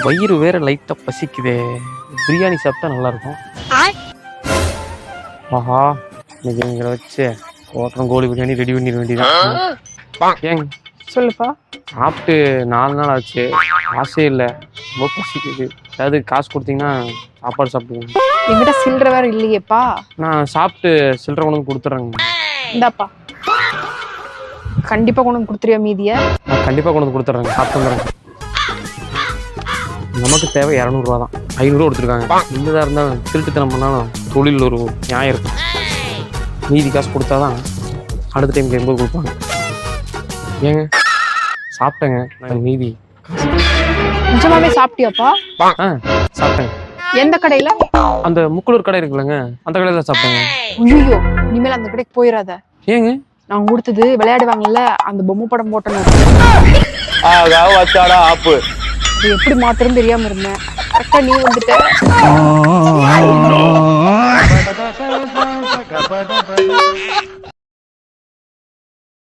வயிறு வேற லைட்டா பசிக்குதே. பிரியாணி சாப்பிட்டா நல்லா இருக்கும். ஆஹா, இன்னைக்கு எங்களை வச்சு ஓட்டுறோம் கோழி பிரியாணி ரெடி பண்ணிட வேண்டியதான். ஏங்க சொல்லுப்பா. சாப்பிட்டு 4 நாள் ஆச்சு, காசே இல்லை, ரொம்ப பசிக்குது. ஏதாவது காசு கொடுத்தீங்கன்னா சாப்பாடு சாப்பிடுங்க. என்கிட்ட சில்லற வேற இல்லையேப்பா. நான் சாப்பிட்டு சில்லறை கொண்டு கொடுத்துட்றேங்க. இந்தாப்பா, கண்டிப்பா கொண்டு கொடுத்துருவியா மீதிய? நான் கண்டிப்பாக கொண்டு கொடுத்துட்றேங்க, சாப்பிட்டு வந்துடுறேங்க. நமக்கு தேவை 200 தான், 500 கொடுத்துருக்காங்க. என்னதான் இருந்தாலும் திருட்டுத்தனம் பண்ணாலும் தொழில் ஒரு நியாயம் இருக்கும். மீதி காசு கொடுத்தாதான் அடுத்த டைமுக்கு 80 கொடுப்பாங்க. ஏங்க சாப்பிட்டேங்க, மீதி நிஜமாவே சாப்பிட்டியாப்பா? சாப்பிட்டேங்க. எந்த கடையில? அந்த முக்குளூர் கடை இருக்குல்லங்க, அந்த கடையில தான் சாப்பிட்டேங்க. ஐயோ, இனிமேல் அந்த கடைக்கு போயிடாத. ஏங்க? நான் கொடுத்தது விளையாடுவாங்கல்ல அந்த பொம்மை படம் போட்டணும். ஆப்பு அது எப்படி மாத்திரம் தெரியாம இருந்தேன். கரெக்டா நீ வந்துட்ட.